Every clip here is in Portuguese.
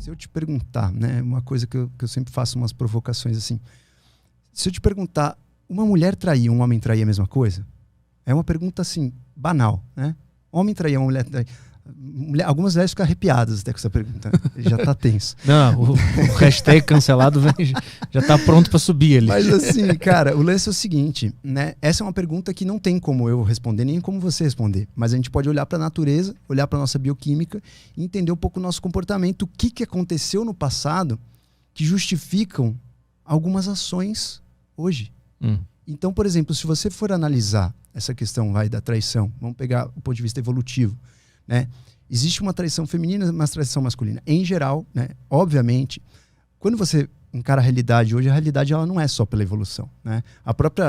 Se eu te perguntar, né, uma coisa que eu sempre faço umas provocações assim. Se eu te perguntar, uma mulher trair, um homem trair a mesma coisa? É uma pergunta assim, banal, né? Homem trair, uma mulher trair. Algumas mulheres ficam arrepiadas até com essa pergunta. Já tá tenso. Não, o hashtag cancelado já tá pronto para subir ali. Mas assim, cara, o lance é o seguinte, né? Essa é uma pergunta que não tem como eu responder, nem como você responder. Mas a gente pode olhar para a natureza, olhar para nossa bioquímica e entender um pouco o nosso comportamento, o que aconteceu no passado que justificam algumas ações hoje. Então, por exemplo, se você for analisar essa questão da traição, vamos pegar o ponto de vista evolutivo, né? Existe uma traição feminina e uma traição masculina. Em geral, né? Obviamente, quando você encara a realidade hoje, a realidade ela não é só pela evolução, né?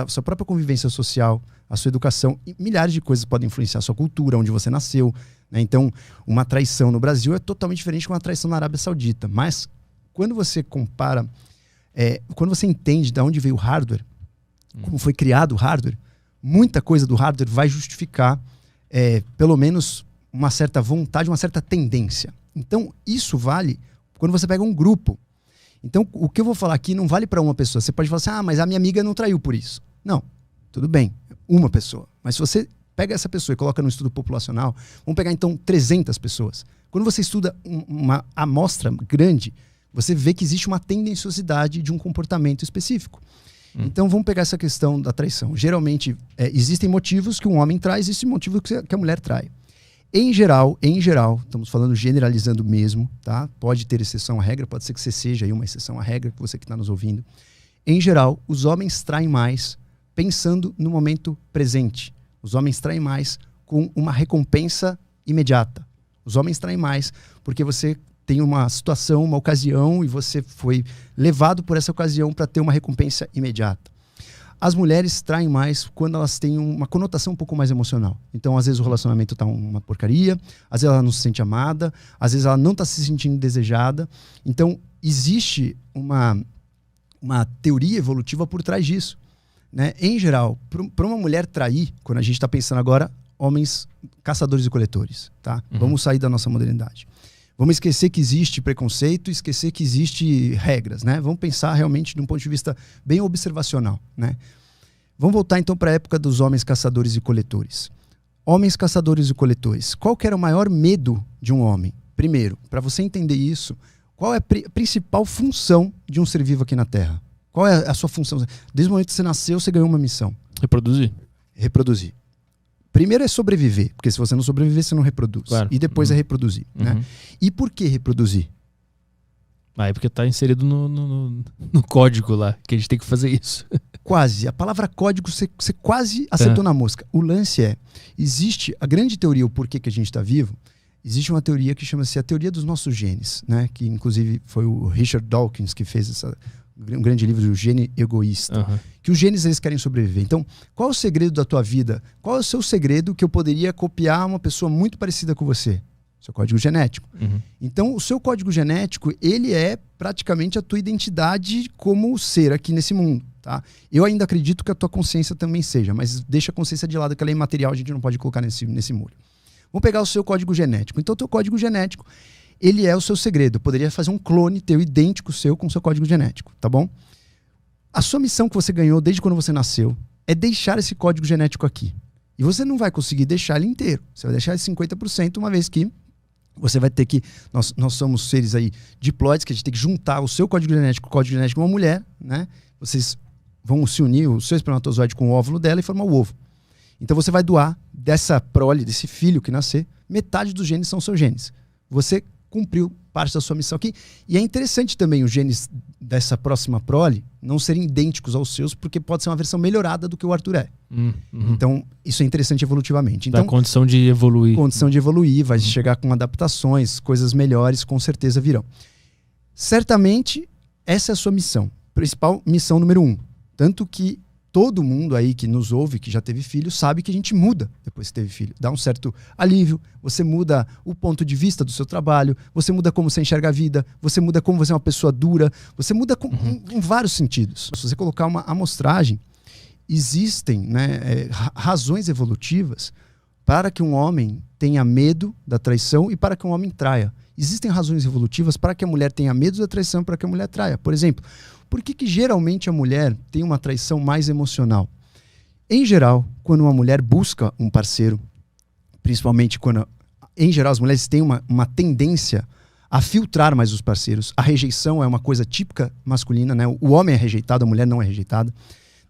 Sua própria convivência social, a sua educação, e milhares de coisas podem influenciar a sua cultura, onde você nasceu, né? Então, uma traição no Brasil é totalmente diferente de uma traição na Arábia Saudita. Mas, quando você compara, quando você entende de onde veio o hardware, como foi criado o hardware, muita coisa do hardware vai justificar, pelo menos, uma certa vontade, uma certa tendência. Então, isso vale quando você pega um grupo. Então, o que eu vou falar aqui não vale para uma pessoa. Você pode falar assim, mas a minha amiga não traiu por isso. Não, tudo bem, uma pessoa. Mas se você pega essa pessoa e coloca no estudo populacional, vamos pegar então 300 pessoas. Quando você estuda uma amostra grande, você vê que existe uma tendenciosidade de um comportamento específico. Então vamos pegar essa questão da traição. Geralmente existem motivos que um homem trai, existem motivos que a mulher trai. Em geral, estamos falando generalizando mesmo, tá? Pode ter exceção à regra, pode ser que você seja aí uma exceção à regra, você que está nos ouvindo. Em geral, os homens traem mais pensando no momento presente. Os homens traem mais com uma recompensa imediata. Os homens traem mais porque você tem uma situação, uma ocasião e você foi levado por essa ocasião para ter uma recompensa imediata. As mulheres traem mais quando elas têm uma conotação um pouco mais emocional. Então, às vezes o relacionamento tá uma porcaria, às vezes ela não se sente amada, às vezes ela não está se sentindo desejada. Então, existe uma teoria evolutiva por trás disso, né? Em geral, para uma mulher trair, quando a gente está pensando agora, homens caçadores e coletores, tá? Vamos sair da nossa modernidade. Vamos esquecer que existe preconceito, esquecer que existe regras, né? Vamos pensar realmente de um ponto de vista bem observacional, né? Vamos voltar então para a época dos homens caçadores e coletores. Homens caçadores e coletores. Qual que era o maior medo de um homem? Primeiro, para você entender isso, qual é a principal função de um ser vivo aqui na Terra? Qual é a sua função? Desde o momento que você nasceu, você ganhou uma missão. Reproduzir. Primeiro é sobreviver, porque se você não sobreviver, você não reproduz. Claro. E depois é reproduzir. Né? E por que reproduzir? É porque está inserido no código lá, que a gente tem que fazer isso. Quase. A palavra código, você quase acertou na mosca. O lance existe a grande teoria, o porquê que a gente está vivo, existe uma teoria que chama-se a teoria dos nossos genes, né? Que inclusive foi o Richard Dawkins que fez um grande livro do Gene Egoísta, que os genes eles querem sobreviver. Então, qual é o segredo da tua vida? Qual é o seu segredo que eu poderia copiar uma pessoa muito parecida com você? Seu código genético. Então, o seu código genético, ele é praticamente a tua identidade como ser aqui nesse mundo, tá? Eu ainda acredito que a tua consciência também seja, mas deixa a consciência de lado, que ela é imaterial, a gente não pode colocar nesse molho. Vamos pegar o seu código genético. Então, o teu código genético, ele é o seu segredo. Eu poderia fazer um clone teu idêntico seu com o seu código genético, tá bom? A sua missão que você ganhou desde quando você nasceu é deixar esse código genético aqui. E você não vai conseguir deixar ele inteiro. Você vai deixar ele 50%, uma vez que você vai ter que... Nós somos seres aí diploides, que a gente tem que juntar o seu código genético com o código genético de uma mulher, né? Vocês vão se unir, o seu espermatozoide com o óvulo dela e formar o ovo. Então você vai doar dessa prole, desse filho que nascer, metade dos genes são seus genes. Você cumpriu parte da sua missão aqui. E é interessante também os genes dessa próxima prole não serem idênticos aos seus, porque pode ser uma versão melhorada do que o Arthur é. Então, isso é interessante evolutivamente. Então, dá condição de evoluir. Condição de evoluir, vai chegar com adaptações, coisas melhores, com certeza virão. Certamente, essa é a sua missão. Principal missão número 1. Tanto que todo mundo aí que nos ouve, que já teve filho, sabe que a gente muda depois que teve filho. Dá um certo alívio, você muda o ponto de vista do seu trabalho, você muda como você enxerga a vida, você muda como você é uma pessoa dura, você muda em vários sentidos. Se você colocar uma amostragem, existem, né, razões evolutivas para que um homem tenha medo da traição e para que um homem traia. Existem razões evolutivas para que a mulher tenha medo da traição e para que a mulher traia. Por exemplo, por que geralmente a mulher tem uma traição mais emocional? Em geral, quando uma mulher busca um parceiro, principalmente quando, em geral, as mulheres têm uma tendência a filtrar mais os parceiros. A rejeição é uma coisa típica masculina, né? O homem é rejeitado, a mulher não é rejeitada.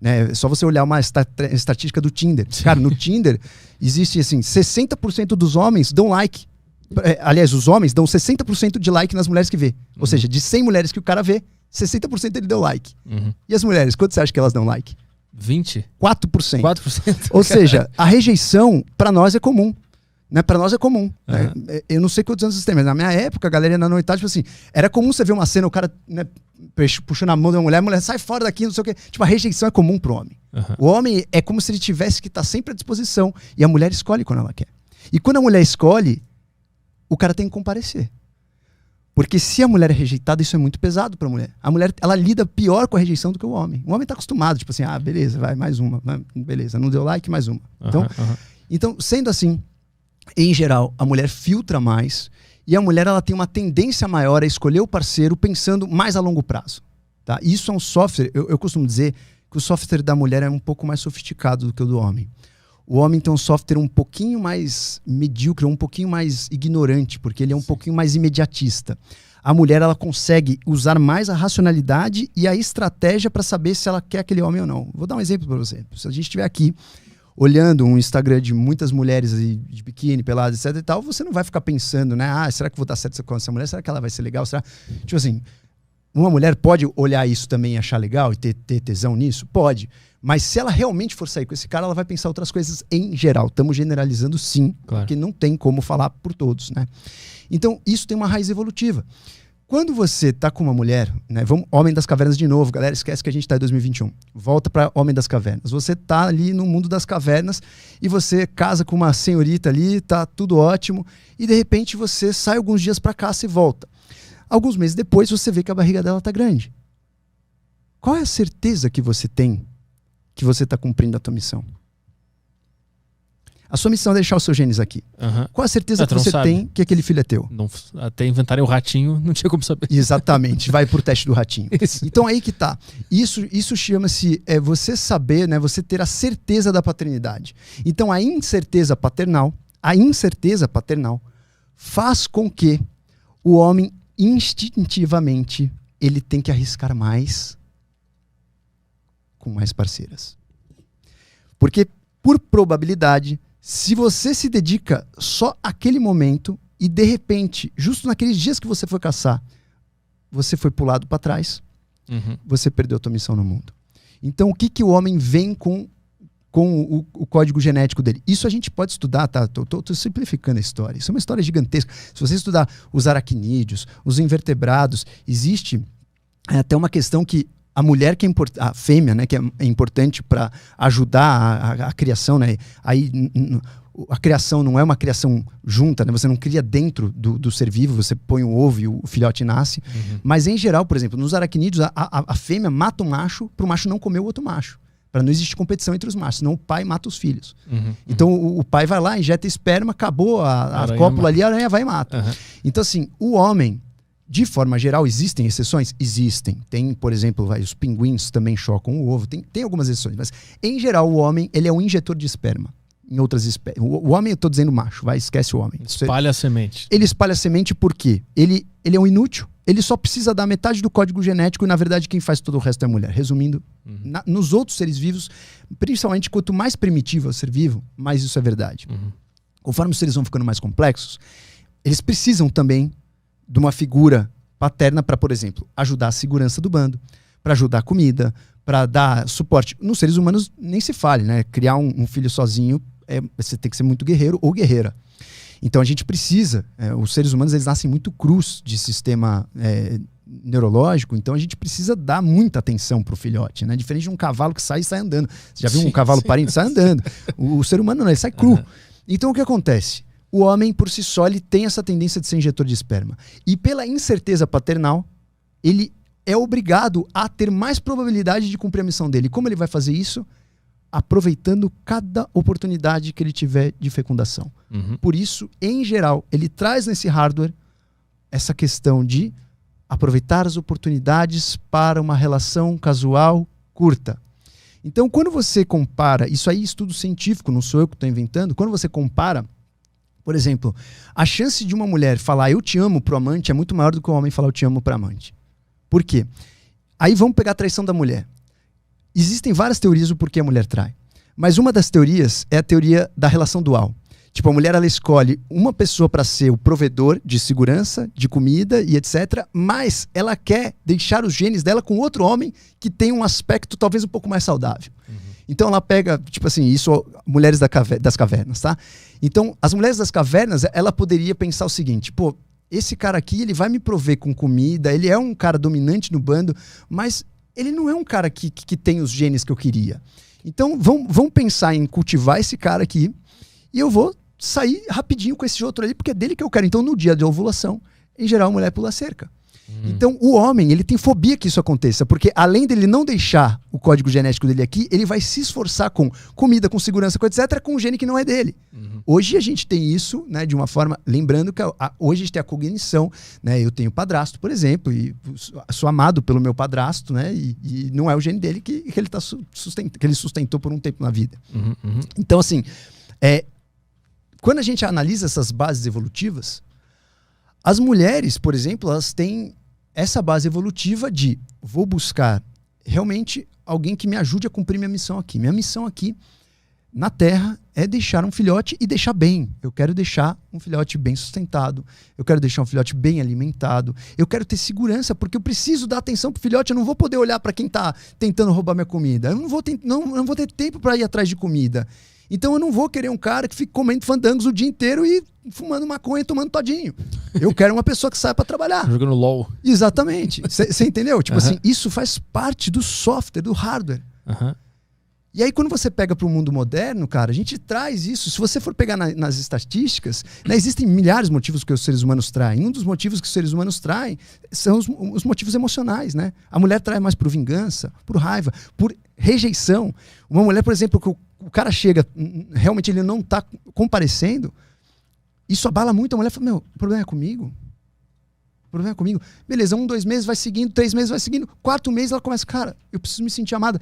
É só você olhar uma estatística do Tinder. Cara, no Tinder existe assim, 60% dos homens dão like. Aliás, os homens dão 60% de like nas mulheres que vê. Ou seja, de 100 mulheres que o cara vê, 60% ele deu like. E as mulheres, quanto você acha que elas dão like? 20? 4%. 4%. Ou seja, a rejeição para nós é comum. Né? Para nós é comum. Né? Eu não sei quantos anos vocês têm, mas na minha época, a galera ia na noitada, tipo assim, era comum você ver uma cena, o cara, né, puxando a mão de uma mulher, a mulher sai fora daqui, não sei o quê. Tipo, a rejeição é comum pro homem. O homem é como se ele tivesse que estar sempre à disposição. E a mulher escolhe quando ela quer. E quando a mulher escolhe, o cara tem que comparecer. Porque se a mulher é rejeitada, isso é muito pesado pra mulher. A mulher, ela lida pior com a rejeição do que o homem. O homem tá acostumado, tipo assim, ah, beleza, vai, mais uma. Beleza, não deu like, mais uma. Então, sendo assim, em geral, a mulher filtra mais e a mulher ela tem uma tendência maior a escolher o parceiro pensando mais a longo prazo. Tá? Isso é um software, eu costumo dizer que o software da mulher é um pouco mais sofisticado do que o do homem. O homem tem um software um pouquinho mais medíocre, um pouquinho mais ignorante, porque ele é um pouquinho mais imediatista. A mulher ela consegue usar mais a racionalidade e a estratégia para saber se ela quer aquele homem ou não. Vou dar um exemplo para você. Se a gente estiver aqui olhando um Instagram de muitas mulheres de biquíni, peladas, etc e tal, você não vai ficar pensando, né? Ah, será que eu vou dar certo com essa mulher? Será que ela vai ser legal? Será? Tipo assim, uma mulher pode olhar isso também e achar legal e ter tesão nisso? Pode. Mas se ela realmente for sair com esse cara, ela vai pensar outras coisas em geral. Estamos generalizando sim, claro, porque não tem como falar por todos, né? Então, isso tem uma raiz evolutiva. Quando você tá com uma mulher, né? Vamos, Homem das Cavernas de novo, galera, esquece que a gente tá em 2021. Volta para Homem das Cavernas. Você tá ali no mundo das cavernas e você casa com uma senhorita ali, tá tudo ótimo, e de repente você sai alguns dias para caça e volta. Alguns meses depois você vê que a barriga dela tá grande. Qual é a certeza que você tem que você tá cumprindo a tua missão? A sua missão é deixar os seus genes aqui. Qual a certeza que você tem que aquele filho é teu? Não, até inventarem o ratinho, não tinha como saber. Exatamente, vai pro teste do ratinho. Então aí que tá. Isso chama-se você saber, né, você ter a certeza da paternidade. Então a incerteza paternal faz com que o homem instintivamente ele tem que arriscar mais com mais parceiras. Porque por probabilidade, se você se dedica só àquele momento e de repente, justo naqueles dias que você foi caçar, você foi pulado para trás, você perdeu a tua missão no mundo. Então o que o homem vem com o código genético dele? Isso a gente pode estudar, tá? Tô simplificando a história. Isso é uma história gigantesca. Se você estudar os aracnídeos, os invertebrados, existe até uma questão que a mulher que é a fêmea, né, que é importante para ajudar a criação, né? Aí a criação não é uma criação junta, né? Você não cria dentro do ser vivo, você põe o ovo e o filhote nasce. Mas em geral, por exemplo, nos aracnídeos, a fêmea mata o macho para o macho não comer o outro macho. Para não existir competição entre os machos, senão o pai mata os filhos. Então o pai vai lá, injeta esperma, acabou a cópula ali, a aranha vai e mata. Então assim, o homem, de forma geral, existem exceções? Existem. Tem, por exemplo, os pinguins também chocam o ovo. Tem algumas exceções. Mas, em geral, o homem ele é um injetor de esperma. Em outras espécies. O homem, eu estou dizendo macho, esquece o homem. Espalha a semente. Ele espalha a semente porque ele é um inútil. Ele só precisa dar metade do código genético e, na verdade, quem faz todo o resto é a mulher. Resumindo, nos outros seres vivos, principalmente quanto mais primitivo é o ser vivo, mais isso é verdade. Conforme os seres vão ficando mais complexos, eles precisam também de uma figura paterna para, por exemplo, ajudar a segurança do bando, para ajudar a comida, para dar suporte. Nos seres humanos nem se fale, né? Criar um filho sozinho, você tem que ser muito guerreiro ou guerreira. Então a gente precisa, os seres humanos eles nascem muito crus de sistema neurológico, então a gente precisa dar muita atenção pro filhote, né? Diferente de um cavalo que sai e sai andando. Você já viu um cavalo parindo? Sai andando. O ser humano não, ele sai cru. Então o que acontece? O homem, por si só, ele tem essa tendência de ser injetor de esperma. E pela incerteza paternal, ele é obrigado a ter mais probabilidade de cumprir a missão dele. Como ele vai fazer isso? aproveitando cada oportunidade que ele tiver de fecundação. Por isso, em geral, ele traz nesse hardware essa questão de aproveitar as oportunidades para uma relação casual curta. Então, quando você compara, isso aí é estudo científico, não sou eu que estou inventando, quando você compara, por exemplo, a chance de uma mulher falar eu te amo pro amante é muito maior do que o homem falar eu te amo pro amante. Por quê? Aí vamos pegar a traição da mulher. Existem várias teorias do porquê a mulher trai. Mas uma das teorias é a teoria da relação dual. Tipo, a mulher ela escolhe uma pessoa para ser o provedor de segurança, de comida e etc. Mas ela quer deixar os genes dela com outro homem que tem um aspecto talvez um pouco mais saudável. Então ela pega, tipo assim, isso mulheres das cavernas, tá? Então, as mulheres das cavernas, ela poderia pensar o seguinte, pô, esse cara aqui, ele vai me prover com comida, ele é um cara dominante no bando, mas ele não é um cara que tem os genes que eu queria. Então, vamos pensar em cultivar esse cara aqui e eu vou sair rapidinho com esse outro ali, porque é dele que eu quero. Então, no dia de ovulação, em geral, a mulher pula a cerca. Então, o homem, ele tem fobia que isso aconteça, porque além dele não deixar o código genético dele aqui, ele vai se esforçar com comida, com segurança, com etc., com um gene que não é dele. Hoje a gente tem isso, né, de uma forma, lembrando que hoje a gente tem a cognição, né, eu tenho padrasto, por exemplo, e sou amado pelo meu padrasto, né, e não é o gene dele que ele sustentou por um tempo na vida. Então, assim, quando a gente analisa essas bases evolutivas, as mulheres, por exemplo, elas têm essa base evolutiva de vou buscar realmente alguém que me ajude a cumprir minha missão aqui. Minha missão aqui na Terra é deixar um filhote e deixar bem. Eu quero deixar um filhote bem sustentado, eu quero deixar um filhote bem alimentado, eu quero ter segurança, porque eu preciso dar atenção pro filhote, eu não vou poder olhar para quem tá tentando roubar minha comida, eu não vou ter tempo para ir atrás de comida. Então eu não vou querer um cara que fique comendo fandangos o dia inteiro e fumando maconha e tomando todinho. Eu quero uma pessoa que saia para trabalhar. Jogando LOL. Exatamente. Você entendeu? Tipo assim, isso faz parte do software, do hardware. E aí quando você pega para o mundo moderno, cara, a gente traz isso. Se você for pegar nas estatísticas, né, existem milhares de motivos que os seres humanos traem. Um dos motivos que os seres humanos traem são os motivos emocionais, né? A mulher trai mais por vingança, por raiva, por rejeição. Uma mulher, por exemplo, que o cara chega, realmente ele não está comparecendo, isso abala muito a mulher. Fala, meu, o problema é comigo? O problema é comigo? Beleza, 1, 2 meses vai seguindo, 3 meses vai seguindo, 4 meses ela começa, cara, eu preciso me sentir amada.